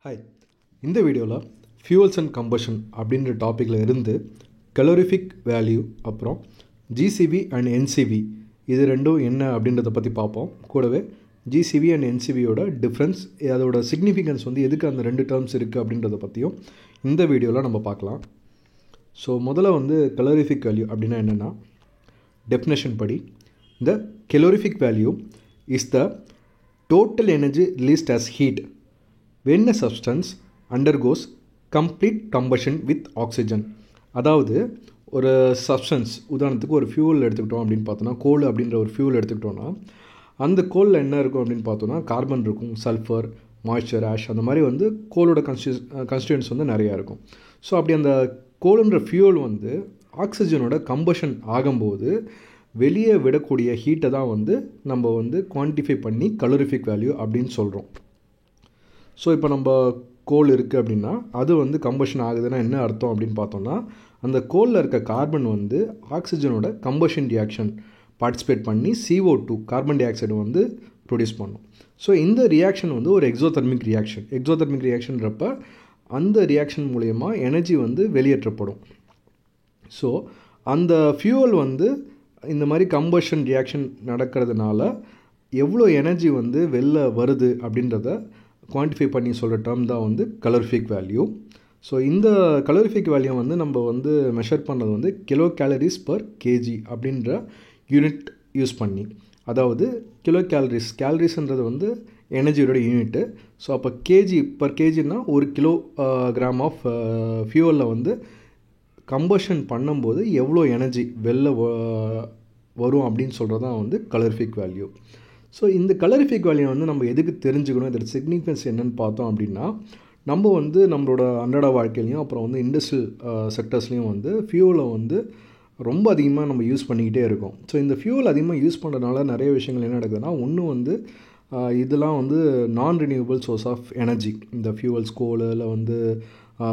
Hi, இந்த வீடியோவில் fuels and combustion அப்படின்ற டாப்பிக்கில் இருந்து கலோரிஃபிக் வேல்யூ அப்புறம் ஜிசிவி அண்ட் என்சிவி இது ரெண்டும் என்ன அப்படின்றத பற்றி பார்ப்போம். கூடவே ஜிசிவி அண்ட் என்சிவியோட டிஃப்ரென்ஸ், அதோட சிக்னிஃபிகன்ஸ் எதுக்கு அந்த ரெண்டு டேர்ம்ஸ் இருக்குது அப்படின்றத பற்றியும் இந்த வீடியோவில் நம்ம பார்க்கலாம். ஸோ முதல்ல கலோரிஃபிக் வேல்யூ அப்படின்னா என்னென்னா, டெஃபினேஷன் படி the calorific value is the total energy released as heat when a substance undergoes complete combustion with oxygen. அதாவது ஒரு சப்ஸ்டன்ஸ், உதாரணத்துக்கு ஒரு ஃபியூவல் எடுத்துக்கிட்டோம் அப்படின்னு பார்த்தோன்னா, கோல் அப்படின்ற ஒரு ஃபியூவல் எடுத்துக்கிட்டோன்னா, அந்த கோலில் என்ன இருக்கும் அப்படின்னு பார்த்தோன்னா, கார்பன் இருக்கும், சல்ஃபர், மாய்ஸ்சர், ஆஷ், அந்த மாதிரி கோலோட கன்ஸ்டியூயன்ஸ் நிறையா இருக்கும். ஸோ அப்படி அந்த கோலுன்ற ஃபியூவல் ஆக்சிஜனோட கம்பஷன் ஆகும்போது வெளியே விடக்கூடிய ஹீட்டை தான் நம்ம குவான்டிஃபை பண்ணி கலோரிஃபிக் வேல்யூ அப்படின்னு சொல்கிறோம். ஸோ இப்போ நம்ம கோல் இருக்குது அப்படின்னா அது கம்பஷன் ஆகுதுன்னா என்ன அர்த்தம் அப்படின்னு பார்த்தோம்னா, அந்த கோலில் இருக்க கார்பன் ஆக்சிஜனோட கம்பஷன் ரியாக்ஷன் பார்ட்டிசிபேட் பண்ணி CO2 carbon di oxide produce பண்ணும். ஸோ இந்த ரியாக்ஷன் ஒரு எக்ஸோதெர்மிக் ரியாக்ஷன். எக்ஸோதெர்மிக் ரியாக்ஷன்றப்ப அந்த ரியாக்ஷன் மூலயமா எனர்ஜி வெளியேற்றப்படும். ஸோ அந்த ஃபியூவல் இந்த மாதிரி கம்பஷன் ரியாக்ஷன் நடக்கிறதுனால எவ்வளோ எனர்ஜி வெளில வருது அப்படின்றத குவான்டிஃபை பண்ணி சொல்கிற டேர்ம் தான் கலோரிஃபிக் வேல்யூ. ஸோ இந்த கலோரிஃபிக் வேல்யூ நம்ம மெஷர் பண்ணுறது கிலோ கேலரிஸ் பர் கேஜி அப்படின்ற யூனிட் யூஸ் பண்ணி. அதாவது கிலோ கேலரிஸ்ன்றது எனர்ஜியோட யூனிட்டு. ஸோ அப்போ கேஜி பர் கேஜின்னா ஒரு கிலோ கிராம் ஆஃப் ஃபியூவலில் கம்பஷன் பண்ணும்போது எவ்வளோ எனர்ஜி வெளில வரும் அப்படின்னு சொல்கிறது தான் கலோரிஃபிக் வேல்யூ. ஸோ இந்த கலோரிஃபிக் வேல்யூ நம்ம எதுக்கு தெரிஞ்சுக்கணும், இதோட சிக்னிஃபிகன்ஸ் என்னென்னு பார்த்தோம் அப்படின்னா, நம்ம நம்மளோட அன்றாட வாழ்க்கையிலையும் அப்புறம் இண்டஸ்ட்ரியல் செக்டர்ஸ்லேயும் ஃபியூவலை ரொம்ப அதிகமாக நம்ம யூஸ் பண்ணிக்கிட்டே இருக்கோம். ஸோ இந்த ஃபியூவல் அதிகமாக யூஸ் பண்ணுறதுனால நிறைய விஷயங்கள் என்ன நடக்குதுன்னா, ஒன்று இதெல்லாம் நான் ரினியூவபிள் சோர்ஸ் ஆஃப் எனர்ஜி. இந்த ஃபியூவல்ஸ், கோலில்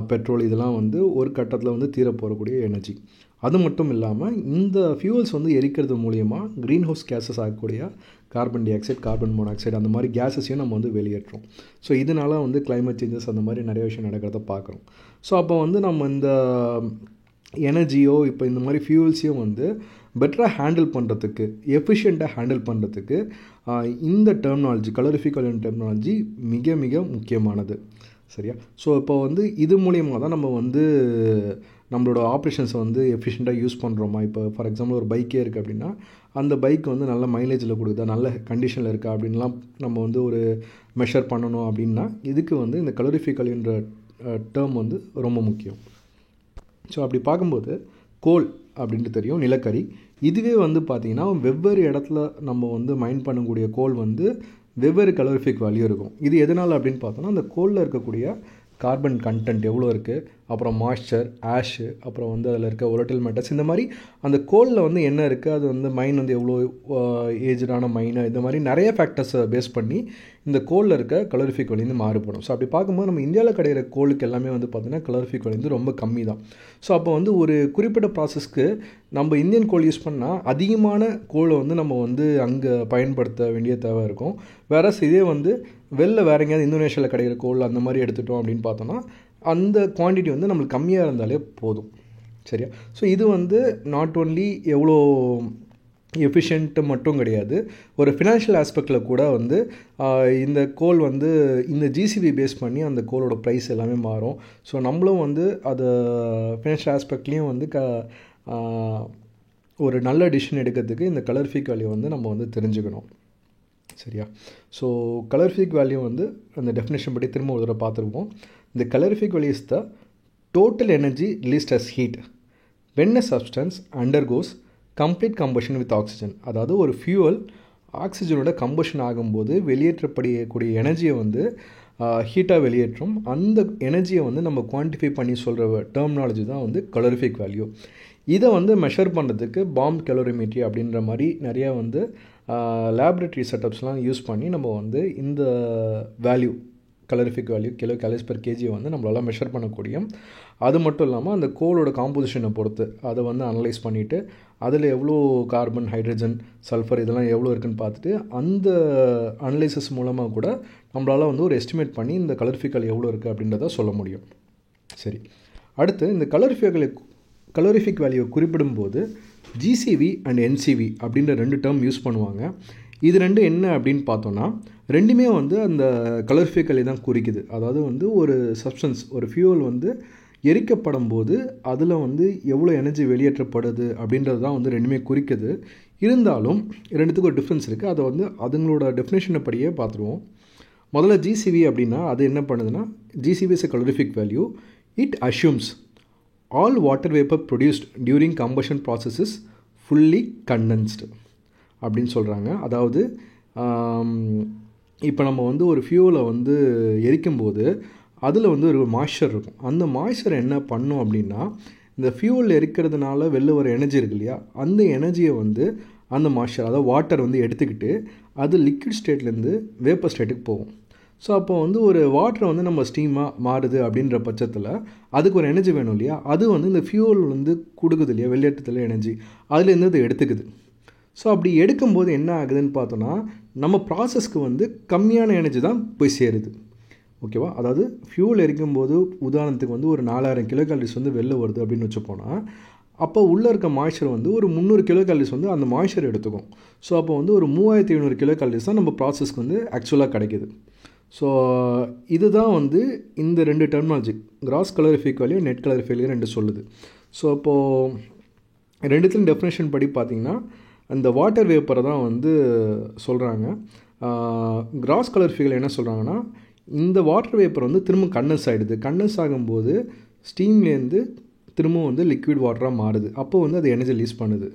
பெட்ரோல், இதெல்லாம் ஒரு கட்டத்தில் தீரப்போகக்கூடிய எனர்ஜி. அது மட்டும் இல்லாமல் இந்த ஃபியூவல்ஸ் எரிக்கிறது மூலயமா க்ரீன் ஹவுஸ் கேஸஸ் ஆகக்கூடிய carbon di oxide, carbon monoxide, அந்த மாதிரி கேஸஸையும் நம்ம வெளியேற்றோம். ஸோ இதனால் கிளைமேட் சேஞ்சஸ் அந்த மாதிரி நிறைய விஷயம் நடக்கிறத பார்க்குறோம். ஸோ அப்போ நம்ம இந்த எனர்ஜியோ இப்போ இந்த மாதிரி ஃபியூவல்ஸையும் பெட்டராக ஹேண்டில் பண்ணுறதுக்கு, எஃபிஷியண்ட்டாக ஹேண்டில் பண்ணுறதுக்கு இந்த டெர்மினாலஜி, கலோரிஃபிக் வேல்யூ டெர்மினாலஜி மிக மிக முக்கியமானது. சரியா? ஸோ இப்போ இது மூலியமாக தான் நம்ம நம்மளோட ஆப்ரேஷன்ஸை எஃபிஷியண்ட்டாக யூஸ் பண்ணுறோமா. இப்போ ஃபார் எக்ஸாம்பிள் ஒரு பைக்கே இருக்குது அப்படின்னா, அந்த பைக் நல்ல மைலேஜில் கொடுக்குதா, நல்ல கண்டிஷனில் இருக்கா அப்படின்லாம் நம்ம ஒரு மெஷர் பண்ணணும். அப்படின்னா இதுக்கு இந்த கலோரிஃபிக் வேல்யூன்ற டேர்ம் ரொம்ப முக்கியம். ஸோ அப்படி பார்க்கும்போது கோல் அப்படின்ட்டு தெரியும், நிலக்கரி. இதுவே பார்த்திங்கன்னா வெவ்வேறு இடத்துல நம்ம மைன் பண்ணக்கூடிய கோல் வெவ்வேறு கலோரிஃபிக் வேல்யூ இருக்கும். இது எதனால் அப்படின்னு பார்த்தோன்னா, அந்த கோலில் இருக்கக்கூடிய கார்பன் கண்டென்ட் எவ்வளோ இருக்குது, அப்புறம் மாய்ஸ்சர், ஆஷு, அப்புறம் அதில் இருக்க ஒலட்டைல் மெட்டல்ஸ், இந்த மாதிரி அந்த கோலில் என்ன இருக்குது, அது மைன் எவ்வளோ ஏஜ்டான மைனு, இந்த மாதிரி நிறைய ஃபேக்டர்ஸை பேஸ் பண்ணி இந்த கோலில் இருக்க கலோரிஃபிக் வேல்யூ மாறுபடும். ஸோ அப்படி பார்க்கும்போது நம்ம இந்தியாவில் கிடைக்கிற கோலுக்கு எல்லாமே பார்த்திங்கன்னா கலோரிஃபிக் வேல்யூ ரொம்ப கம்மி தான். ஸோ அப்போ ஒரு குறிப்பிட்ட ப்ராசஸ்க்கு நம்ம இந்தியன் கோல் யூஸ் பண்ணால் அதிகமான கோலை நம்ம அங்கே பயன்படுத்த வேண்டிய தேவை இருக்கும். வேற இதே வெளில வேறு எங்கேயாவது இந்தோனேஷியாவில் கிடைக்கிற கோல் அந்த மாதிரி எடுத்துட்டோம் அப்படின்னு பார்த்தோன்னா அந்த குவான்டிட்டி நம்மளுக்கு கம்மியாக இருந்தாலே போதும். சரியா? ஸோ இது நாட் ஓன்லி எவ்வளோ எஃபிஷியன்ட்டு மட்டும் கிடையாது, ஒரு ஃபினான்ஷியல் ஆஸ்பெக்டில் கூட இந்த கோல் இந்த ஜிசிபி பேஸ் பண்ணி அந்த கோலோட ப்ரைஸ் எல்லாமே மாறும். ஸோ நம்மளும் அதை ஃபினான்ஷியல் ஆஸ்பெக்ட்லேயும் ஒரு நல்ல டிசிஷன் எடுக்கிறதுக்கு இந்த கலோரிஃபிக் வேல்யூ நம்ம தெரிஞ்சுக்கணும். சரியா? ஸோ கலோரிஃபிக் வேல்யூ அந்த டெஃபினேஷன் படி திரும்ப ஒரு தடவை பார்த்துருப்போம். இந்த calorific value is the total energy released as heat when a substance undergoes complete combustion with oxygen. அதாவது ஒரு ஃபியூவல் ஆக்சிஜனோட கம்பஷன் ஆகும்போது வெளியேற்றப்படக்கூடிய எனர்ஜியை ஹீட்டாக வெளியேற்றும். அந்த எனர்ஜியை நம்ம குவான்டிஃபை பண்ணி சொல்கிற டெர்மினாலஜி தான் கலோரிஃபிக் வேல்யூ. இதை மெஷர் பண்ணுறதுக்கு பாம் கலோரிமீட்ரி அப்படின்ற மாதிரி நிறையா லேபரேட்டரி செட்டப்ஸ்லாம் யூஸ் பண்ணி நம்ம இந்த value calorific value kilo calories per கேஜியை வந்து நம்மளால் மெஷர் பண்ணக்கூடிய. அது மட்டும் இல்லாமல் அந்த கோலோட காம்போசிஷனை பொறுத்து அதை வந்து அனலைஸ் பண்ணிவிட்டு அதில் எவ்வளோ கார்பன், ஹைட்ரஜன், சல்ஃபர் இதெல்லாம் எவ்வளோ இருக்குதுன்னு பார்த்துட்டு அந்த அனலைசிஸ் மூலமாக கூட நம்மளால் வந்து ஒரு எஸ்டிமேட் பண்ணி இந்த கலரிஃபிக் எவ்வளோ இருக்குது அப்படின்றத சொல்ல முடியும். சரி, அடுத்து இந்த கலோரிஃபிக் வேல்யூவை குறிப்பிடும்போது ஜிசிவி அண்ட் என்சிவி அப்படின்ற 2 டேர்ம் யூஸ் பண்ணுவாங்க. இது ரெண்டும் என்ன அப்படின்னு பார்த்தோன்னா ரெண்டுமே வந்து அந்த கலோரிஃபிக் வேல்யூ தான் குறிக்குது. அதாவது வந்து ஒரு சப்ஸ்டன்ஸ், ஒரு ஃபியூவல் வந்து எரிக்கப்படும் போது அதில் வந்து எவ்வளோ எனர்ஜி வெளியேற்றப்படுது அப்படின்றது தான் வந்து ரெண்டுமே குறிக்குது. இருந்தாலும் ரெண்டுத்துக்கும் ஒரு டிஃப்ரென்ஸ் இருக்குது. அதை வந்து அதுங்களோட டெஃபினேஷனை படியே பார்த்துருவோம். முதல்ல ஜிசிவி அப்படின்னா அது என்ன பண்ணுதுன்னா, GCV is a calorific value. It assumes all water vapor produced during combustion process is fully condensed அப்படின்னு சொல்கிறாங்க. அதாவது இப்போ நம்ம வந்து ஒரு ஃபியூவலை வந்து எரிக்கும்போது அதில் வந்து ஒரு மாய்ஸ்சர் இருக்கும். அந்த மாய்ஸ்சர் என்ன பண்ணும் அப்படின்னா, இந்த ஃபியூவல் எரிக்கிறதுனால வெளில வர எனர்ஜி இருக்கு இல்லையா, அந்த எனர்ஜியை வந்து அந்த மாய்ஸ்சர், அதாவது வாட்டர் வந்து எடுத்துக்கிட்டு அது லிக்விட் ஸ்டேட்லேருந்து வேப்பர் ஸ்டேட்டுக்கு போகும். ஸோ அப்போ வந்து ஒரு வாட்டரை வந்து நம்ம ஸ்டீமாக மாறுது அப்படின்ற பட்சத்தில் அதுக்கு ஒரு எனர்ஜி வேணும் இல்லையா, அது வந்து இந்த ஃபியூவல் வந்து கொடுக்குது இல்லையா, வெளியேற்றத்தில் எனர்ஜி, அதுலேருந்து அது எடுத்துக்குது. ஸோ அப்படி எடுக்கும்போது என்ன ஆகுதுன்னு பார்த்தோன்னா, நம்ம ப்ராசஸ்க்கு வந்து கம்மியான எனர்ஜி தான் போய் சேருது. ஓகேவா? அதாவது ஃபியூவல் எரிக்கும்போது உதாரணத்துக்கு வந்து ஒரு 4000 கிலோ கேலரிஸ் வந்து வெளில வருது அப்படின்னு வச்சுப்போனால், அப்போ உள்ளே இருக்க மாய்ஸ்சர் வந்து ஒரு 300 கிலோ கேலரிஸ் வந்து அந்த மாய்ஸ்சர் எடுத்துக்கும். ஸோ அப்போ வந்து ஒரு 3500 கிலோ கேலரிஸ் தான் நம்ம ப்ராசஸ்க்கு வந்து ஆக்சுவலாக கிடைக்கிது. ஸோ இதுதான் வந்து இந்த 2 terminology, cross calorific value, net calorific value 2 சொல்லுது. ஸோ அப்போது ரெண்டுத்துலையும் டெஃபினேஷன் படி பார்த்திங்கன்னா அந்த வாட்டர் வேப்பரை தான் வந்து சொல்கிறாங்க. கிராஸ் கலோரிஃபிக் என்ன சொல்கிறாங்கன்னா, இந்த வாட்டர் வேப்பர் வந்து திரும்ப கண்டன்ஸ் ஆகிடுது. கண்டன்ஸ் ஆகும்போது ஸ்டீம்லேருந்து திரும்பவும் வந்து லிக்விட் வாட்டராக மாறுது. அப்போது வந்து அது எனர்ஜி ரிலீஸ் பண்ணுது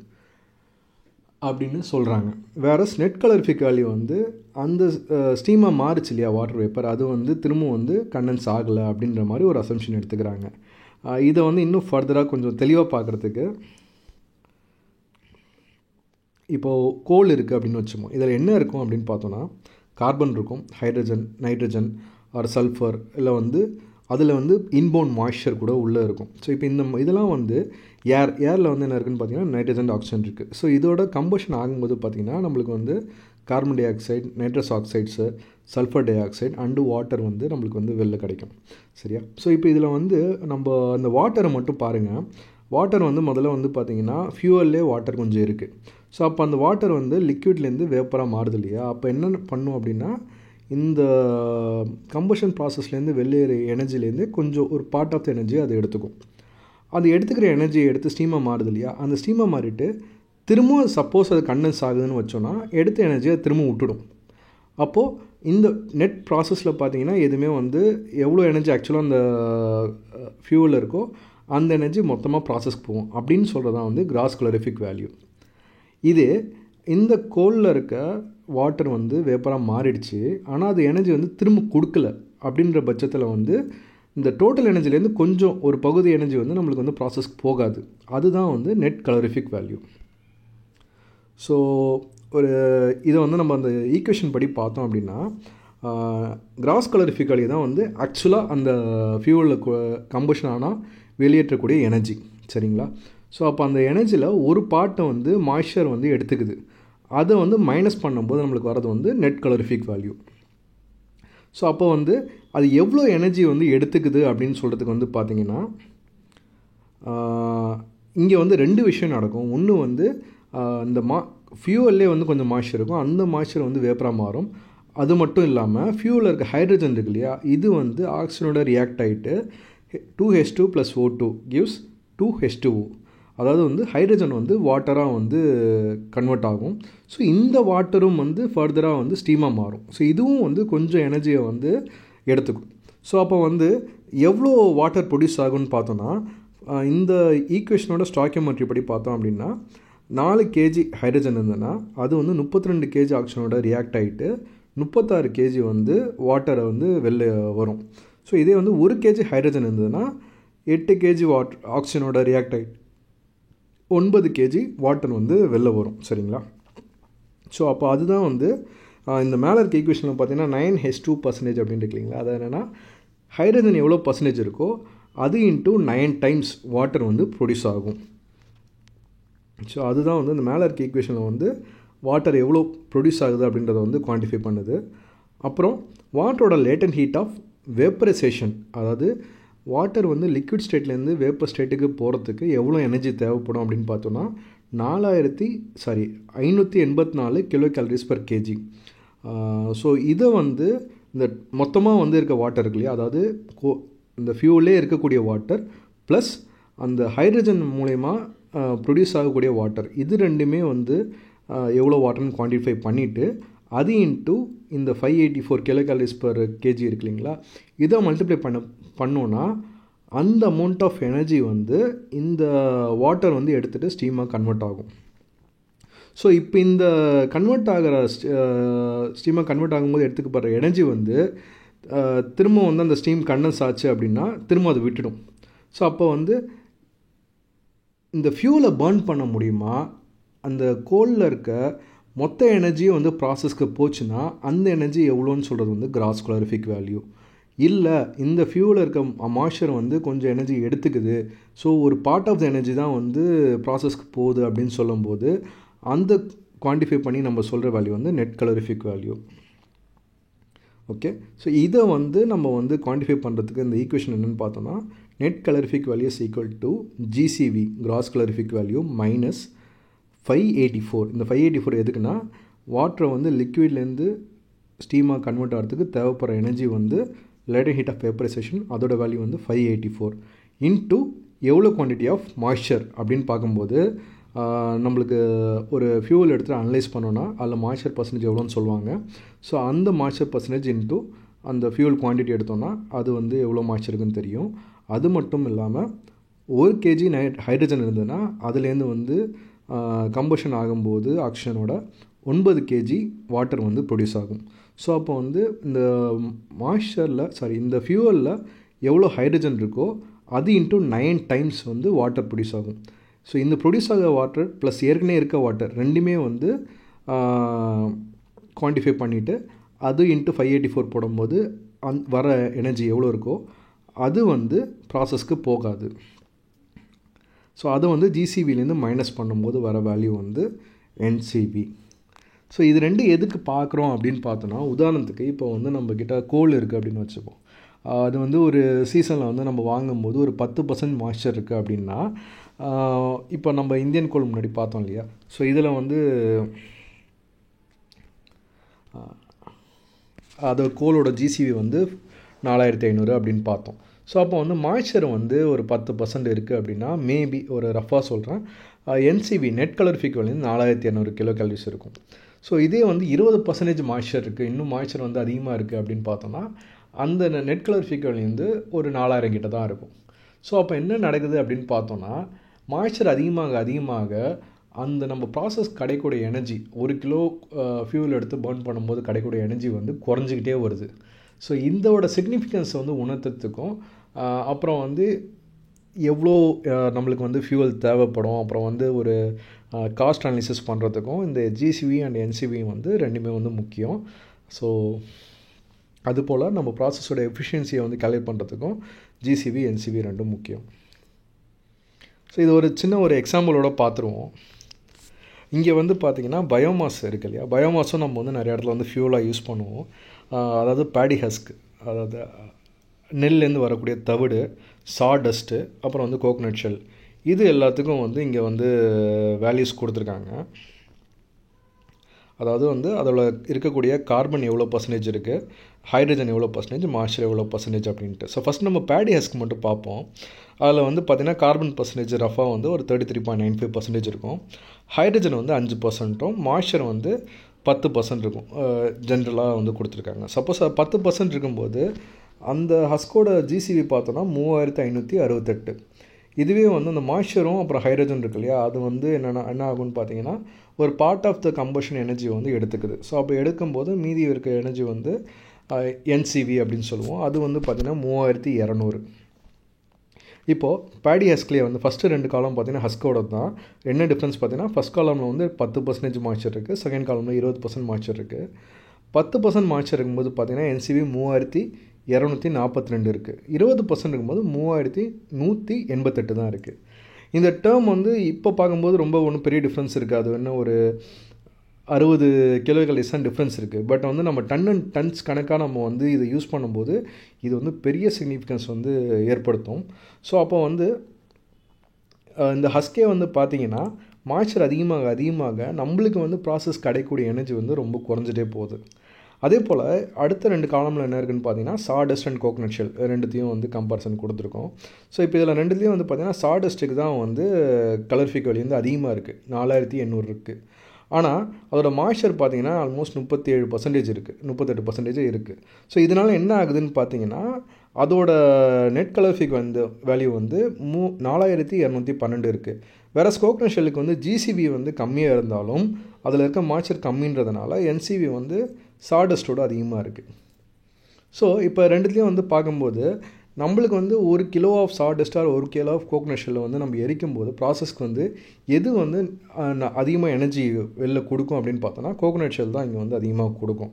அப்படின்னு சொல்கிறாங்க. வேறு நெட் கலோரிஃபிக் வேல்யூ வந்து அந்த ஸ்டீமாக மாறுச்சு இல்லையா வாட்டர் வேப்பர், அது வந்து திரும்பவும் வந்து கண்டன்ஸ் ஆகலை அப்படின்ற மாதிரி ஒரு அசம்ஷன் எடுத்துக்கிறாங்க. இதை வந்து இன்னும் ஃபர்தராக கொஞ்சம் தெளிவாக பார்க்குறதுக்கு, இப்போது கோல் இருக்குது அப்படின்னு வச்சுப்போம். இதில் என்ன இருக்கும் அப்படின்னு பார்த்தோன்னா, கார்பன் இருக்கும், ஹைட்ரஜன், நைட்ரஜன் ஆர் சல்ஃபர், இல்லை வந்து அதில் வந்து இன்பவுண்ட் மாய்ஸ்சர் கூட உள்ளே இருக்கும். ஸோ இப்போ இதெல்லாம் வந்து ஏரில் வந்து என்ன இருக்குதுன்னு பார்த்தீங்கன்னா நைட்ரஜன், ஆக்சிஜன் இருக்குது. ஸோ இதோட கம்பஷன் ஆகும்போது பார்த்திங்கன்னா நம்மளுக்கு வந்து carbon dioxide, nitrous oxides, sulphur dioxide and water வந்து நம்மளுக்கு வந்து வெளில கிடைக்கும். சரியா? ஸோ இப்போ இதில் வந்து நம்ம அந்த வாட்டரை மட்டும் பாருங்கள். வாட்டர் வந்து முதல்ல வந்து பார்த்திங்கன்னா ஃபியூவல்லே வாட்டர் கொஞ்சம் இருக்குது. ஸோ அப்போ அந்த வாட்டர் வந்து லிக்விட்லேருந்து வேப்பராக மாறுது இல்லையா, அப்போ என்ன பண்ணும் அப்படின்னா, இந்த கம்பஷன் ப்ராசஸ்லேருந்து வெளியேற எனர்ஜிலேருந்து கொஞ்சம் ஒரு பார்ட் ஆஃப் த எனர்ஜி அதை எடுத்துக்கும். அது எடுத்துக்கிற எனர்ஜியை எடுத்து ஸ்டீமாக மாறுது இல்லையா, அந்த ஸ்டீமாக மாறிட்டு திரும்பவும் சப்போஸ் அது கண்டன்ஸ் ஆகுதுன்னு வச்சோன்னா எடுத்த எனர்ஜியை திரும்ப விட்டுடும். அப்போது இந்த நெட் ப்ராசஸில் பார்த்திங்கன்னா எதுவுமே வந்து எவ்வளோ எனர்ஜி ஆக்சுவலாக அந்த ஃபியூவலில் இருக்கோ அந்த எனர்ஜி மொத்தமாக ப்ராசஸ்க்கு போகும் அப்படின்னு சொல்கிறது தான் வந்து கிராஸ் கலோரிஃபிக் வேல்யூ. இது இந்த கோலில் இருக்க வாட்டர் வந்து வேப்பராக மாறிடுச்சு, ஆனால் அது எனர்ஜி வந்து திரும்ப கொடுக்கல அப்படின்ற பட்சத்தில் வந்து இந்த டோட்டல் எனர்ஜிலேருந்து கொஞ்சம் ஒரு பகுதி எனர்ஜி வந்து நம்மளுக்கு வந்து ப்ராசஸ்க்கு போகாது. அதுதான் வந்து நெட் கலோரிஃபிக் வேல்யூ. ஸோ இதை வந்து நம்ம அந்த ஈக்குவேஷன் படி பார்த்தோம் அப்படின்னா, கிராஸ் கலோரிஃபிக் வேல்யூ தான் வந்து ஆக்சுவலாக அந்த ஃபியூவலில் கம்பஷன் ஆனால் வெளியேற்றக்கூடிய எனர்ஜி. சரிங்களா? ஸோ அப்போ அந்த எனர்ஜியில் ஒரு பார்ட்டை வந்து மாய்ஸ்சர் வந்து எடுத்துக்குது. அதை வந்து மைனஸ் பண்ணும்போது நம்மளுக்கு வரது வந்து நெட் கலோரிஃபிக் வேல்யூ. ஸோ அப்போ வந்து அது எவ்வளோ எனர்ஜி வந்து எடுத்துக்குது அப்படின்னு சொல்கிறதுக்கு வந்து பார்த்திங்கன்னா, இங்கே வந்து 2 விஷயம் நடக்கும். ஒன்று வந்து இந்த ஃபியூவல்லே வந்து கொஞ்சம் மாய்ஸ்சர் இருக்கும், அந்த மாய்ஸ்சர் வந்து வேப்பராக மாறும். அது மட்டும் இல்லாமல் ஃபியூவலில் இருக்க ஹைட்ரஜன் இருக்கு இல்லையா, இது வந்து ஆக்சிஜனோட ரியாக்ட் ஆகிட்டு 2H2 + O2 gives 2H2O. அதாவது வந்து ஹைட்ரஜன் வந்து வாட்டராக வந்து கன்வெர்ட் ஆகும். ஸோ இந்த வாட்டரும் வந்து ஃபர்தராக வந்து ஸ்டீமாக மாறும். ஸோ இதுவும் வந்து கொஞ்சம் எனர்ஜியை வந்து எடுத்துக்கும். ஸோ அப்போ வந்து எவ்வளோ வாட்டர் ப்ரொடியூஸ் ஆகும்னு பார்த்தோன்னா, இந்த ஈக்குவேஷனோட ஸ்டாய்க்கியோமெட்ரி படி பார்த்தோம் அப்படின்னா 4 kg ஹைட்ரஜன் இருந்ததுன்னா அது வந்து 32 kg ஆக்சிஜனோட ரியாக்ட் ஆகிட்டு 36 kg வந்து வாட்டரை வந்து வெளில வரும். ஸோ இதே வந்து 1 kg ஹைட்ரஜன் இருந்ததுன்னா 8 kg ஆக்சிஜனோட ரியாக்ட் ஆகிட்டு 9 kg வாட்டர் வந்து வெளில வரும். சரிங்களா? ஸோ அப்போ அதுதான் வந்து இந்த மேலே இருக்க ஈக்குவேஷனில் பார்த்தீங்கன்னா 9H2% அப்படின்னு இருக்குங்களா, அது என்னென்னா ஹைட்ரஜன் எவ்வளோ பர்சன்டேஜ் இருக்கோ அது இன்ட்டு 9 டைம்ஸ் வாட்டர் வந்து ப்ரொடியூஸ் ஆகும். ஸோ அதுதான் வந்து இந்த மேலே இருக்க ஈக்குவேஷனில் வந்து வாட்டர் எவ்வளோ ப்ரொடியூஸ் ஆகுது அப்படின்றத வந்து குவான்டிஃபை பண்ணுது. அப்புறம் வாட்டரோட லேட்டன்ட் ஹீட் ஆஃப் வேப்பரைசேஷன், அதாவது வாட்டர் வந்து லிக்விட் ஸ்டேட்லேருந்து வேப்பர் ஸ்டேட்டுக்கு போகிறதுக்கு எவ்வளோ எனர்ஜி தேவைப்படும் அப்படின்னு பார்த்தோன்னா 584 kilo calories per KG. So இதை வந்து இந்த மொத்தமாக வந்து இருக்க வாட்டர் இருக்கு இல்லையா, அதாவது இந்த ஃபியூலே இருக்கக்கூடிய வாட்டர் ப்ளஸ் அந்த ஹைட்ரஜன் மூலயமா ப்ரொடியூஸ் ஆகக்கூடிய வாட்டர், இது ரெண்டுமே வந்து எவ்வளோ வாட்டர்னு குவான்டிஃபை பண்ணிவிட்டு அது இன்ட்டு இந்த 584 கிலோ கேலரிஸ் பர் கேஜி இருக்கு இல்லைங்களா, இதை மல்டிப்ளை பண்ணோன்னா அந்த அமௌண்ட் ஆஃப் எனர்ஜி வந்து இந்த வாட்டர் வந்து எடுத்துகிட்டு ஸ்டீமாக கன்வெர்ட் ஆகும். ஸோ இப்போ இந்த கன்வெர்ட் ஆகிற ஸ்டீமாக கன்வெர்ட் ஆகும்போது எடுத்துக்கப்படுற எனர்ஜி வந்து திரும்ப வந்து அந்த ஸ்டீம் கண்டன்ஸ் ஆச்சு அப்படின்னா திரும்ப அது விட்டுடும். ஸோ அப்போ வந்து இந்த ஃபியூலை பர்ன் பண்ண முடியுமா, அந்த கோலில் இருக்க மொத்த எனர்ஜியும் வந்து ப்ராசஸ்க்கு போச்சுன்னா அந்த எனர்ஜி எவ்வளோன்னு சொல்கிறது வந்து கிராஸ் கலோரிஃபிக் வேல்யூ. இல்லை இந்த ஃபியூவில் இருக்க மாய்ஸ்சர் வந்து கொஞ்சம் எனர்ஜி எடுத்துக்குது, ஸோ ஒரு பார்ட் ஆஃப் த எனர்ஜி தான் வந்து ப்ராசஸ்க்கு போகுது அப்படின்னு சொல்லும்போது அந்த குவான்டிஃபை பண்ணி நம்ம சொல்கிற வேல்யூ வந்து net calorific value. Okay, so இதை வந்து நம்ம வந்து குவான்டிஃபை பண்ணுறதுக்கு இந்த ஈக்குவேஷன் என்னென்னு பார்த்தோன்னா net calorific value is equal to ஜிசிவி cross calorific value minus 584. இந்த 584 எதுக்குன்னா வாட்டரை வந்து லிக்விட்லேருந்து ஸ்டீமாக கன்வெர்ட் ஆகிறதுக்கு தேவைப்படுற எனர்ஜி வந்து லேட்டன்ட் ஹீட் ஆஃப் வேப்பரைசேஷன், அதோட வேல்யூ வந்து 584 இன்ட்டு எவ்வளோ குவான்டிட்டி ஆஃப் மாய்ஸ்சர் அப்படின்னு பார்க்கும்போது நம்மளுக்கு ஒரு ஃபியூவல் எடுத்து அனலைஸ் பண்ணோன்னா அதில் மாய்ஸ்சர் பர்சன்டேஜ் எவ்வளோன்னு சொல்லுவாங்க. ஸோ அந்த மாய்ஸ்சர் பர்சன்டேஜ் இன்ட்டு அந்த ஃபியூவல் குவான்டிட்டி எடுத்தோன்னா அது வந்து எவ்வளோ மாய்ஸ்சர் இருக்குன்னு தெரியும். அது மட்டும் இல்லாமல் 1 கேஜி ஹைட்ரஜன் இருந்ததுன்னா அதுலேருந்து வந்து கம்பஷன் ஆகும்போது ஆக்சிஜனோட 9 கேஜி வாட்டர் வந்து ப்ரொடியூஸ் ஆகும். ஸோ அப்போ வந்து இந்த இந்த ஃபியூவலில் எவ்வளோ ஹைட்ரஜன் இருக்கோ அது இன்ட்டு 9 டைம்ஸ் வந்து வாட்டர் ப்ரொடியூஸ் ஆகும். ஸோ இந்த ப்ரொடியூஸ் ஆகிற வாட்டர் ப்ளஸ் ஏற்கனவே இருக்க வாட்டர் ரெண்டுமே வந்து குவான்டிஃபை பண்ணிவிட்டு அது இன்ட்டு 584 போடும்போது வர எனர்ஜி எவ்வளோ இருக்கோ அது வந்து ப்ராசஸ்க்கு போகாது. ஸோ அதை வந்து ஜிசிவிலேருந்து மைனஸ் பண்ணும்போது வர வேல்யூ வந்து என்சிவி. ஸோ இது ரெண்டு எதுக்கு பார்க்குறோம் அப்படின்னு பார்த்தோன்னா, உதாரணத்துக்கு இப்போ வந்து நம்மக்கிட்ட கோல் இருக்குது அப்படின்னு வச்சுப்போம். அது வந்து ஒரு சீசனில் வந்து நம்ம வாங்கும்போது ஒரு 10% மாய்ஸ்சர் இருக்குது அப்படின்னா, இப்போ நம்ம இந்தியன் கோல் முன்னாடி பார்த்தோம் இல்லையா, ஸோ இதில் வந்து அது கோலோட ஜிசிவி வந்து 4500 அப்படின்னு பார்த்தோம். ஸோ அப்போ வந்து மாய்ஸ்சர் வந்து ஒரு 10% இருக்குது அப்படின்னா மேபி ஒரு ரஃபாக சொல்கிறேன், NCV net calorific value 4200 kilo calories இருக்கும். ஸோ இதே வந்து 20% மாய்ஸ்சர் இருக்குது, இன்னும் மாய்ஸ்சர் வந்து அதிகமாக இருக்குது அப்படின்னு பார்த்தோன்னா அந்த நெட் கலோரிஃபிக் வேல்யூ வந்து ஒரு 4000 கிட்ட தான் இருக்கும். ஸோ அப்போ என்ன நடக்குது அப்படின்னு பார்த்தோன்னா மாய்ஸ்சர் அதிகமாக அந்த நம்ம ப்ராசஸ் கிடைக்கக்கூடிய எனர்ஜி 1 கிலோ ஃபியூல் எடுத்து பர்ன் பண்ணும்போது கிடைக்கக்கூடிய எனர்ஜி வந்து குறைஞ்சிக்கிட்டே வருது. ஸோ இதோட சிக்னிஃபிகன்ஸை வந்து உணர்த்துறதுக்கும் அப்புறம் வந்து எவ்வளோ நம்மளுக்கு வந்து ஃபியூவல் தேவைப்படும், அப்புறம் வந்து ஒரு காஸ்ட் அனாலிசிஸ் பண்ணுறதுக்கும் இந்த ஜிசிவி அண்ட் என்சிவி வந்து ரெண்டுமே வந்து முக்கியம். ஸோ அதுபோல் நம்ம ப்ராசஸோட எஃபிஷியன்சியை வந்து கால்குலேட் பண்ணுறதுக்கும் ஜிசிவி என்சிவி ரெண்டும் முக்கியம். ஸோ இது ஒரு சின்ன ஒரு எக்ஸாம்பிளோட பார்த்துருவோம். இங்கே வந்து பார்த்திங்கன்னா பயோமாஸ் இருக்குது இல்லையா, பயோமாஸும் நம்ம வந்து நிறைய இடத்துல வந்து ஃபியூலாக யூஸ் பண்ணுவோம். அதாவது பேடி ஹஸ்க், அதாவது நெல்லேருந்து வரக்கூடிய தவிடு, சாடஸ்ட்டு, அப்புறம் வந்து கோகனட் ஷெல், இது எல்லாத்துக்கும் வந்து இங்கே வந்து வேல்யூஸ் கொடுத்துருக்காங்க. அதாவது வந்து அதில் இருக்கக்கூடிய கார்பன் எவ்வளோ பர்சன்டேஜ் இருக்குது, ஹைட்ரஜன் எவ்வளோ பர்சன்டேஜ், மாய்ஸ்சர் எவ்வளோ பர்சன்டேஜ் அப்படின்ட்டு. ஸோ ஃபஸ்ட் நம்ம பேடி ஹஸ்க் மட்டும் பார்ப்போம். அதில் வந்து பார்த்திங்கன்னா கார்பன் பர்சன்டேஜ் ரஃபாக வந்து ஒரு 33.95% இருக்கும், ஹைட்ரஜன் வந்து 5%, மாய்ஸ்சர் வந்து 10% இருக்கும் ஜென்ரலாக வந்து கொடுத்துருக்காங்க. சப்போஸ் 10% இருக்கும்போது அந்த ஹஸ்கோட ஜிசிவி பார்த்தோன்னா 3568. இதுவே வந்து அந்த மாய்ஸ்சரும் அப்புறம் ஹைட்ரஜன் இருக்கு இல்லையா, அது வந்து என்ன ஆகும்னு பார்த்தீங்கன்னா ஒரு part of the combustion energy வந்து எடுத்துக்குது. ஸோ அப்போ எடுக்கும்போது மீதி இருக்க எனர்ஜி வந்து என்சிவி அப்படின்னு சொல்லுவோம். அது வந்து பார்த்திங்கன்னா 3200. இப்போது பேடி ஹஸ்க்லேயே வந்து ஃபஸ்ட்டு 2 காலம் பார்த்திங்கன்னா ஹஸ்கோட தான். என்ன டிஃப்ரென்ஸ் பார்த்திங்கன்னா ஃபஸ்ட் காலமில் வந்து 10% மாய்ஸ்சர் இருக்குது, செகண்ட் காலமில் 20% மாய்ஸ்சர் இருக்குது. 10% மாய்ச்சர் இருக்கும்போது பார்த்திங்கன்னா NCV 3242 இருக்குது. 20% இருக்கும்போது 3188 தான் இருக்குது. இந்த டேர்ம் வந்து இப்போ பார்க்கும்போது ரொம்ப ஒன்றும் பெரிய டிஃப்ரென்ஸ் இருக்காது, என்ன ஒரு 60 கிலோகலரிஸ் தான் டிஃப்ரென்ஸ் இருக்குது. பட் வந்து நம்ம டன்ஸ் கணக்காக நம்ம வந்து இதை யூஸ் பண்ணும்போது இது வந்து பெரிய சிக்னிஃபிகன்ஸ் வந்து ஏற்படுத்தும். ஸோ அப்போ வந்து இந்த ஹஸ்கே வந்து பார்த்திங்கன்னா மாய்ச்சர் அதிகமாக நம்மளுக்கு வந்து ப்ராசஸ் கிடைக்கக்கூடிய எனர்ஜி வந்து ரொம்ப குறைஞ்சிட்டே போகுது. அதே போல் அடுத்த 2 காலமில் என்ன இருக்குதுன்னு பார்த்தீங்கன்னா சாடஸ்ட் அண்ட் கோகனட் ஷெல் ரெண்டுத்தையும் வந்து கம்பேரிசன் கொடுத்துருக்கோம். ஸோ இப்போ இதில் ரெண்டுலேயும் வந்து பார்த்திங்கன்னா சாடஸ்ட்டுக்கு தான் வந்து கலரிஃபிக் வேல்யூ வந்து அதிகமாக இருக்குது, 4800 இருக்குது. ஆனால் அதோட மாய்ச்சர் பார்த்திங்கன்னா ஆல்மோஸ்ட் 37% இருக்குது, 38% இருக்குது. ஸோ இதனால் என்ன ஆகுதுன்னு பார்த்தீங்கன்னா அதோட நெட் கலரிஃபிக் வந்து வேல்யூ வந்து 4212 இருக்குது. வேறு கோகனட் ஷெல்லுக்கு வந்து GCV வந்து கம்மியாக இருந்தாலும் அதில் இருக்க மாய்ச்சர் கம்மின்றதுனால NCV வந்து சாடஸ்ட்டோடு அதிகமாக இருக்குது. ஸோ இப்போ ரெண்டுத்துலேயும் வந்து பார்க்கும்போது நம்மளுக்கு வந்து 1 kilo of sawdust or 1 kilo of coconut ஷெல்லை வந்து நம்ம எரிக்கும் போது ப்ராசஸ்க்கு வந்து எது வந்து அதிகமாக எனர்ஜி வெளில கொடுக்கும் அப்படின்னு பார்த்தோன்னா கோகனட் ஷெல் தான் இங்கே வந்து அதிகமாக கொடுக்கும்.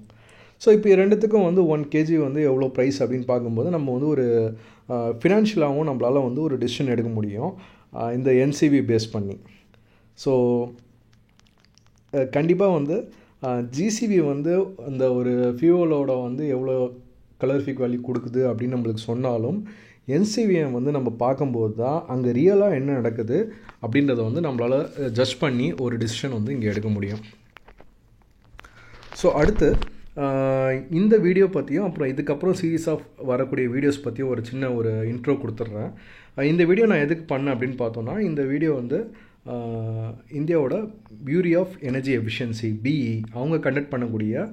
ஸோ இப்போ ரெண்டுத்துக்கும் வந்து 1 kg வந்து எவ்வளோ ப்ரைஸ் அப்படின்னு பார்க்கும்போது நம்ம வந்து ஒரு ஃபினான்ஷியலாகவும் நம்மளால் வந்து ஒரு டிசிஷன் எடுக்க முடியும் இந்த NCV பேஸ் பண்ணி. ஸோ கண்டிப்பாக வந்து GCV வந்து அந்த ஒரு ஃபியூவலோட வந்து எவ்வளோ கலரிஃபிக் வேல்யூ கொடுக்குது அப்படின்னு நம்மளுக்கு சொன்னாலும் NCVயை வந்து நம்ம பார்க்கும்போது தான் அங்கே ரியலாக என்ன நடக்குது அப்படின்றத வந்து நம்மளால் ஜட்ஜ் பண்ணி ஒரு டிசிஷன் வந்து இங்கே எடுக்க முடியும். ஸோ அடுத்து இந்த வீடியோ பற்றியும் அப்புறம் இதுக்கப்புறம் சீரீஸ் ஆஃப் வரக்கூடிய வீடியோஸ் பற்றியும் ஒரு சின்ன ஒரு இன்ட்ரோ கொடுத்துட்றேன். இந்த வீடியோ நான் எதுக்கு பண்ணேன் அப்படின்னு பார்த்தோன்னா இந்த வீடியோ வந்து இந்தியாவோட bureau of energy efficiency BE அவங்க கண்டக்ட் பண்ணக்கூடிய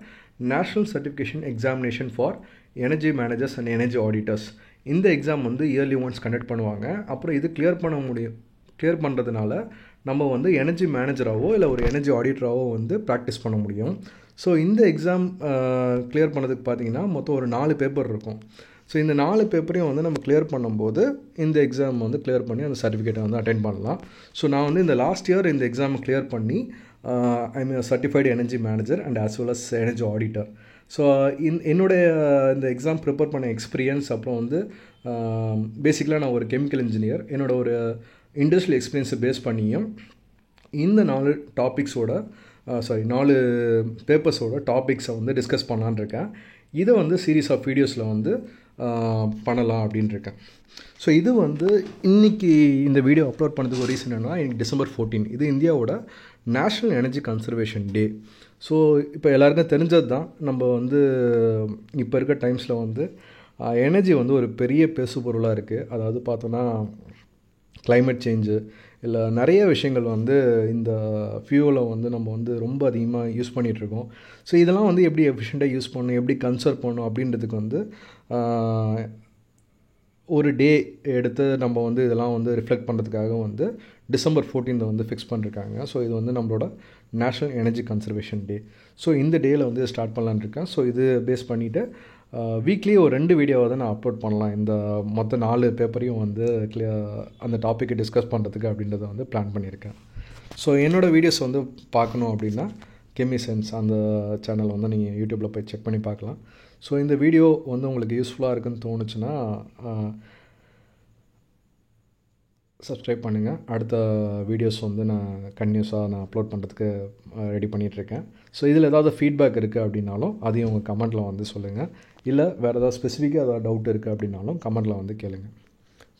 national certification examination for energy managers and energy auditors இந்த எக்ஸாம் வந்து இயர்லி ஒன்ஸ் கண்டக்ட் பண்ணுவாங்க. அப்புறம் இது கிளியர் பண்ணுறதுனால நம்ம வந்து எனர்ஜி மேனேஜராகவோ இல்லை ஒரு எனர்ஜி ஆடிட்டராகவோ வந்து ப்ராக்டிஸ் பண்ண முடியும். ஸோ இந்த எக்ஸாம் கிளியர் பண்ணதுக்கு பார்த்திங்கன்னா மொத்தம் ஒரு 4 பேப்பர் இருக்கும். ஸோ இந்த 4 பேப்பரையும் வந்து நம்ம கிளியர் பண்ணும்போது இந்த எக்ஸாம் வந்து கிளியர் பண்ணி அந்த சர்டிஃபிகேட்டை வந்து அட்டென்ட் பண்ணலாம். ஸோ நான் வந்து இந்த லாஸ்ட் இயர் இந்த எக்ஸாமை கிளியர் பண்ணி I am certified energy manager and as well as energy auditor. So என்னுடைய இந்த எக்ஸாம் ப்ரிப்பேர் பண்ண எக்ஸ்பீரியன்ஸ் அப்புறம் வந்து பேசிக்கலாக நான் ஒரு கெமிக்கல் இன்ஜினியர், என்னோட ஒரு இண்டஸ்ட்ரியல் எக்ஸ்பீரியன்ஸை பேஸ் பண்ணியும் இந்த 4 டாபிக்ஸோட 4 பேப்பர்ஸோட டாபிக்ஸை வந்து டிஸ்கஸ் பண்ணலான்னு இருக்கேன். இதை வந்து சீரீஸ் ஆஃப் வீடியோஸில் வந்து பண்ணலாம் அப்படின்ட்டு இருக்கேன். ஸோ இது வந்து இன்றைக்கி இந்த வீடியோ அப்லோட் பண்ணதுக்கு ஒரு ரீசன் என்னென்னா இன்னைக்கு December 14 இது இந்தியாவோட நேஷ்னல் எனர்ஜி கன்சர்வேஷன் டே. ஸோ இப்போ எல்லாருக்கும் தெரிஞ்சது தான் நம்ம வந்து இப்போ இருக்க டைம்ஸில் வந்து எனர்ஜி வந்து ஒரு பெரிய பேசு பொருளாக இருக்குது. அதாவது பார்த்தோன்னா கிளைமேட் சேஞ்சு இல்லை நிறைய விஷயங்கள் வந்து இந்த ஃபியூவலை வந்து நம்ம வந்து ரொம்ப அதிகமாக யூஸ் பண்ணிகிட்ருக்கோம். ஸோ இதெல்லாம் வந்து எப்படி எஃபிஷியண்ட்டாக யூஸ் பண்ணணும், எப்படி கன்சர்வ் பண்ணணும் அப்படின்றதுக்கு வந்து ஒரு டே எடுத்து நம்ம வந்து இதெல்லாம் வந்து ரிஃப்ளெக்ட் பண்ணுறதுக்காக வந்து December 14 வந்து ஃபிக்ஸ் பண்ணியிருக்காங்க. ஸோ இது வந்து நம்மளோட நேஷ்னல் எனர்ஜி கன்சர்வேஷன் டே. ஸோ இந்த டேயில் வந்து ஸ்டார்ட் பண்ணலான்னு இருக்கேன். ஸோ இது பேஸ் பண்ணிவிட்டு வீக்லி ஒரு 2 வீடியோவை தான் நான் அப்லோட் பண்ணலாம் இந்த மொத்தம் 4 பேப்பரையும் வந்து அந்த டாப்பிக்கை டிஸ்கஸ் பண்ணுறதுக்கு அப்படின்றத வந்து பிளான் பண்ணியிருக்கேன். ஸோ என்னோடய வீடியோஸ் வந்து பார்க்கணும் அப்படின்னா கெமிசென்ஸ் அந்த சேனல் வந்து நீங்கள் யூடியூப்பில் போய் செக் பண்ணி பார்க்கலாம். ஸோ இந்த வீடியோ வந்து உங்களுக்கு யூஸ்ஃபுல்லாக இருக்குன்னு தோணுச்சுன்னா சப்ஸ்கிரைப் பண்ணுங்கள். அடுத்த வீடியோஸ் வந்து நான் கன்டினியூஸாக நான் அப்லோட் பண்ணுறதுக்கு ரெடி பண்ணிகிட்ருக்கேன். ஸோ இதில் ஏதாவது ஃபீட்பேக் இருக்குது அப்படின்னாலும் அதையும் உங்கள் கமெண்ட்டில் வந்து சொல்லுங்கள். இல்லை வேறு ஏதாவது ஸ்பெசிஃபிக்காக ஏதாவது டவுட் இருக்குது அப்படின்னாலும் கமெண்ட்டில் வந்து கேளுங்கள்.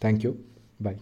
தேங்க்யூ. பை.